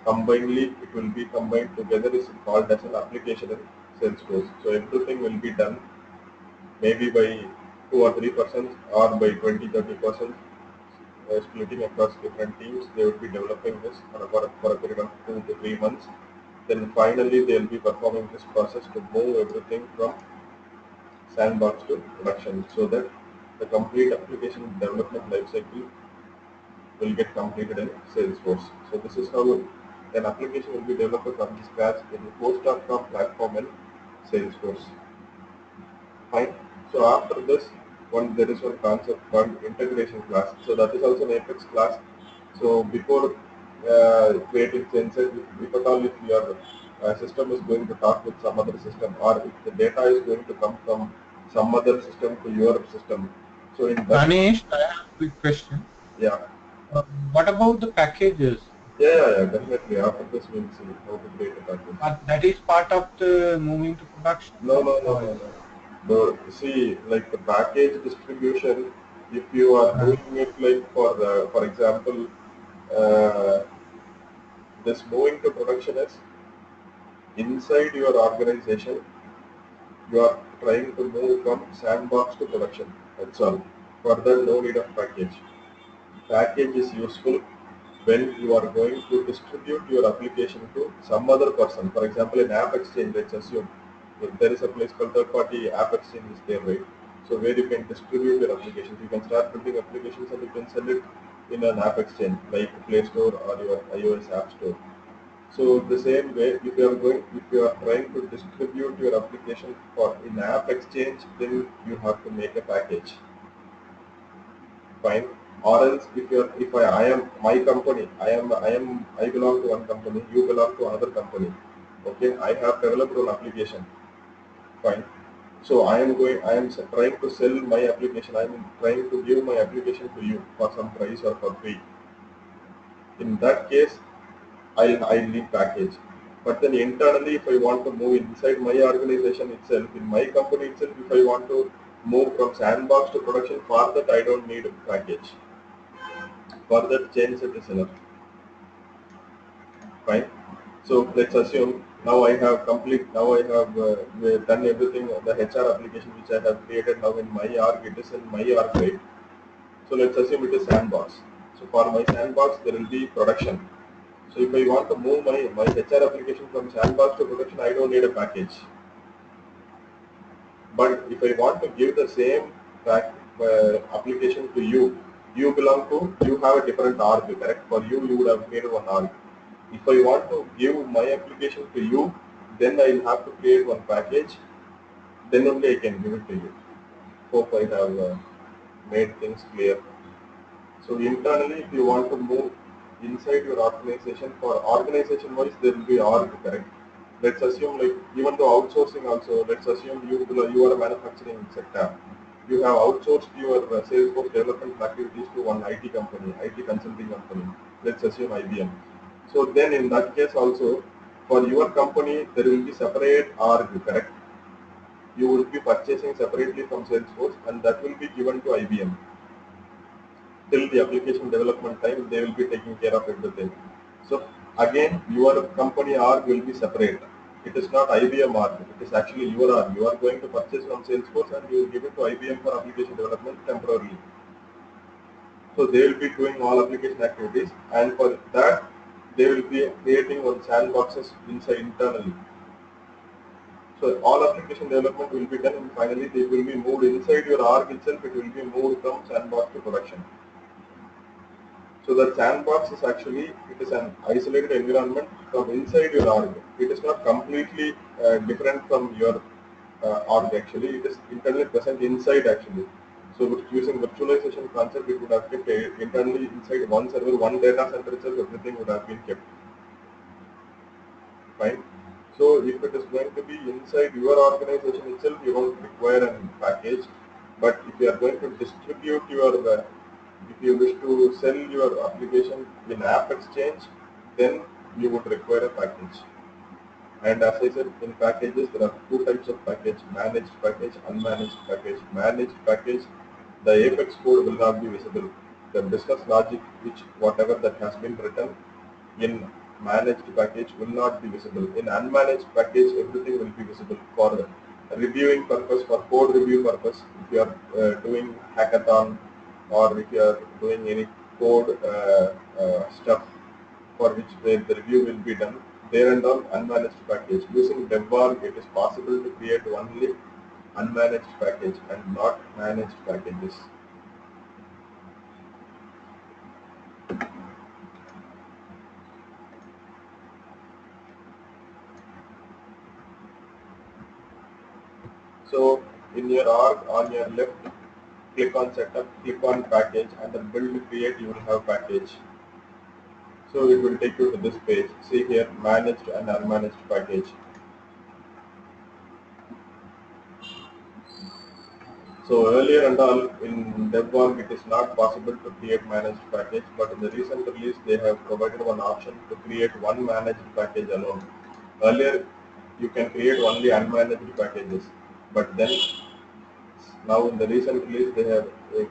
combinedly, it will be combined together, is called as an application in Salesforce. So everything will be done maybe by 2 or 3% or by 20-30%, splitting across different teams. They will be developing this for a period of 2 to 3 months. Then finally they will be performing this process to move everything from sandbox to production, so that the complete application development lifecycle will get completed in Salesforce. So this is how an application will be developed from scratch in the Post.com platform in Salesforce. Fine. So after this, there is one concept called integration class. So that is also an Apex class. So before creating sensor, if at all if your system is going to talk with some other system, or if the data is going to come from some other system to your system. So in that, Ganesh, I have a quick question. yeah. What about the packages? Yeah, definitely. After this, we'll see how to create a package. But that is part of the moving to production, No, no? no, no, Or no, no. See, like the package distribution, if you are uh, doing it like for example, uh, this moving to production is inside your organization, you are trying to move from sandbox to production. That's all. Further, no need of package. Package is useful when you are going to distribute your application to some other person. For example, in App Exchange, let's assume if there is a place called third-party App Exchange is there, right? So where you can distribute your applications, you can start building applications and you can sell it in an App Exchange like Play Store or your iOS App Store. So the same way, if you are trying to distribute your application for in App Exchange, then you have to make a package. Fine. Or else I am my company, I belong to one company, you belong to another company. Okay, I have developed an application. Fine. So I am trying to sell my application. I am trying to give my application to you for some price or for free. In that case, I'll need package. But then internally, if I want to move inside my organization itself, in my company itself, if I want to move from sandbox to production, for that I don't need a package. For that change set is enough. Fine. So let's assume now I have done everything, the HR application which I have created now in my org, it is in my org, right? So let's assume it is sandbox. So for my sandbox, there will be production. So if I want to move my HR application from sandbox to production, I don't need a package. But if I want to give the same application to you, you have a different org, correct? For you, you would have created one org. If I want to give my application to you, then I will have to create one package. Then only I can give it to you. Hope I have made things clear. So internally, if you want to move inside your organization, for organization wise, there will be org, correct? Let's assume like even though outsourcing also, let's assume you are a manufacturing sector. You have outsourced your Salesforce development activities to one IT company, IT consulting company. Let's assume IBM. So then in that case also, for your company, there will be separate org, correct? You will be purchasing separately from Salesforce and that will be given to IBM. till the application development time, they will be taking care of everything. So again, your company org will be separate. It is not IBM org. It is actually your org. You are going to purchase from Salesforce and you will give it to IBM for application development temporarily. So they will be doing all application activities, and for that they will be creating one sandboxes inside internally. So all application development will be done, and finally they will be moved inside your org itself. It will be moved from sandbox to production. So the sandbox is actually, it is an isolated environment from inside your org. It is not completely different from your org actually. It is internally present inside actually. So with using virtualization concept, it would have kept internally inside one server, one data center itself, everything would have been kept. Fine. So if it is going to be inside your organization itself, you don't require a package. But if you are going to distribute your, if you wish to sell your application in App Exchange, then you would require a package. And as I said, in packages, there are two types of package: managed package, unmanaged package. Managed package, the Apex code will not be visible. The business logic, which whatever that has been written in managed package will not be visible. In unmanaged package, everything will be visible for reviewing purpose, for code review purpose. If you are doing hackathon, or if you are doing any code stuff for which the review will be done, there and on unmanaged package. Using GangBoard, it is possible to create only unmanaged package and not managed packages. So in your org, on your left, click on setup, click on package, and then build create, you will have package. So it will take you to this page. See here, managed and unmanaged package. So earlier and all in DevOps, it is not possible to create managed package, but in the recent release, they have provided one option to create one managed package alone. Earlier, you can create only unmanaged packages, but then now in the recent release, they have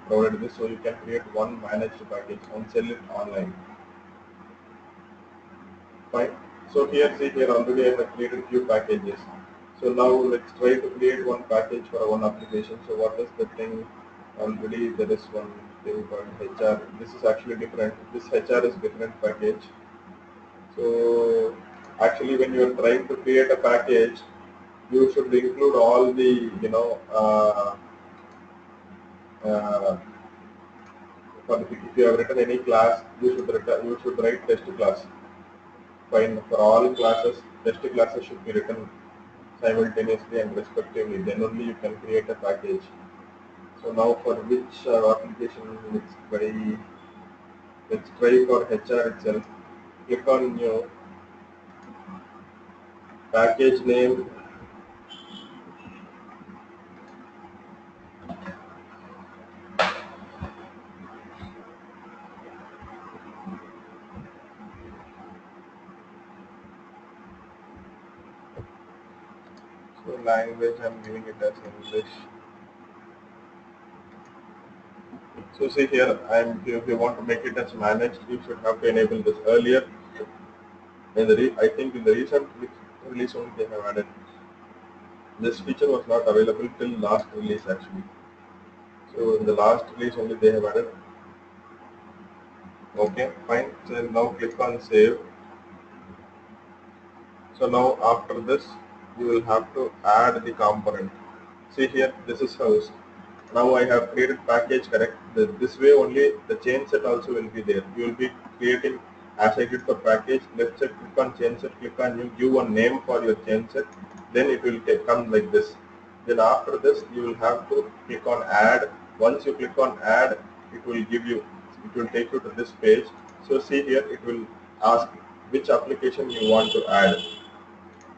provided this, so you can create one managed package and sell it online. Fine. So here, see here, already I have created few packages. So now let's try to create one package for one application. So what is the thing? Already there is one thing called HR. This is actually different. This HR is different package. So actually, when you are trying to create a package, you should include all the uh, if you have written any class, you should write test class. Fine, for all classes, test classes should be written simultaneously and respectively. Then only you can create a package. So now for which application, let's try for HR itself. Click on new package name. So language, I'm giving it as English. So see here, if you want to make it as managed, you should have to enable this earlier. And I think in the recent release only they have added. This feature was not available till last release actually. So in the last release only they have added. Okay, fine. So now click on save. So now after this, you will have to add the component. See here, this is house. Now I have created package correct. This way only the change set also will be there. You will be creating as I did for package. Let's say click on change set, click on new, give one name for your change set. Then it will come like this. Then after this, you will have to click on add. Once you click on add, it will give you, it will take you to this page. So see here, it will ask which application you want to add,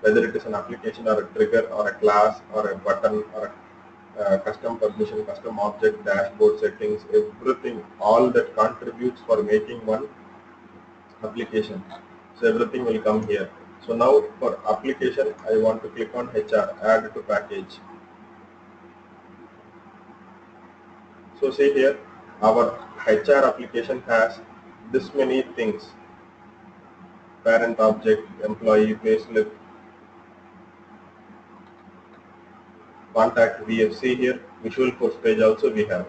whether it is an application or a trigger or a class or a button or a custom permission, custom object, dashboard settings, everything, all that contributes for making one application. So everything will come here. So now for application, I want to click on HR, add to package. So see here, our HR application has this many things: parent object, employee, payslip, contact VFC here, visual force page also we have.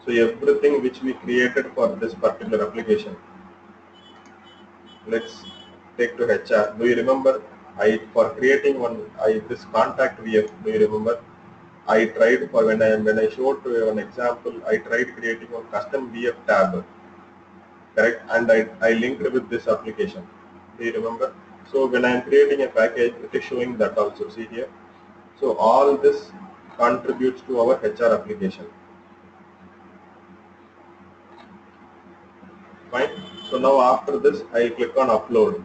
So everything which we created for this particular application. Let's take to HR. Do you remember for creating this contact VF? Do you remember? I tried for when I showed to you an example. I tried creating a custom VF tab, correct? And I linked with this application. Do you remember? So when I am creating a package, it is showing that also. See here. So all this contributes to our HR application. Fine. So now after this, I click on upload.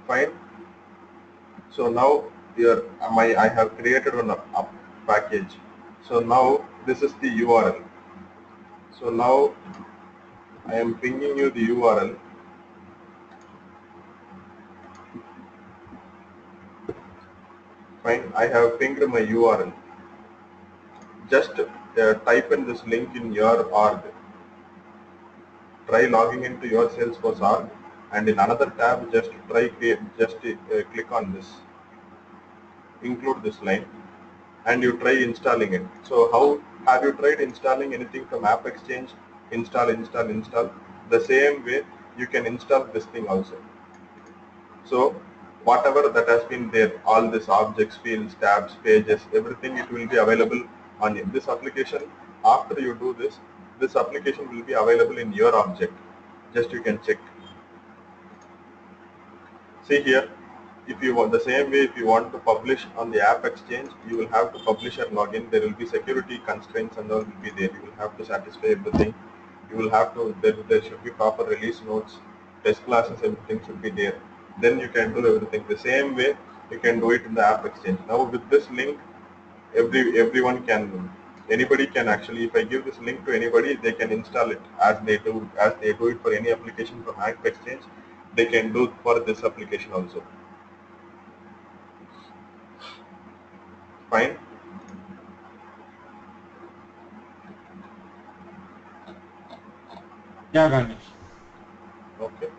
Fine. So now here I have created a package. So now this is the URL. So now I am pinging you the URL. Fine. I have pinged my URL. Just type in this link in your org. Try logging into your Salesforce org, and in another tab just click on this, include this line, and you try installing it. So how have you tried installing anything from App Exchange? Install. The same way you can install this thing also. So whatever that has been there, all these objects, fields, tabs, pages, everything, it will be available on this application. After you do this, this application will be available in your object. Just you can check. See here, if you want the same way, if you want to publish on the App Exchange, you will have to publish a login. There will be security constraints and all will be there. You will have to satisfy everything. You will have to, there should be proper release notes, test classes, everything should be there. Then you can do everything. The same way you can do it in the App Exchange. Now with this link, everyone can, anybody can actually, if I give this link to anybody, they can install it as they do it for any application from App Exchange. They can do for this application also. Fine. Yeah, Ganesh. Okay.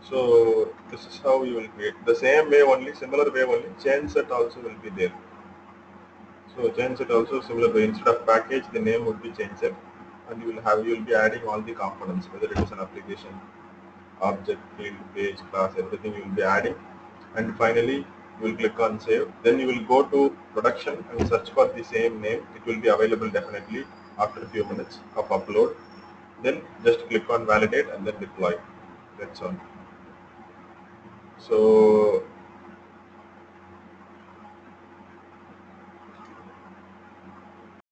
So this is how you will create. The same way only, similar way only, change set also will be there. So change set also similar way. Instead of package, the name would be change set, and you will be adding all the components, whether it is an application, object, field, page, class, everything you will be adding. And finally, you will click on save. Then you will go to production and search for the same name. It will be available definitely after a few minutes of upload. Then just click on validate and then deploy. That's all. So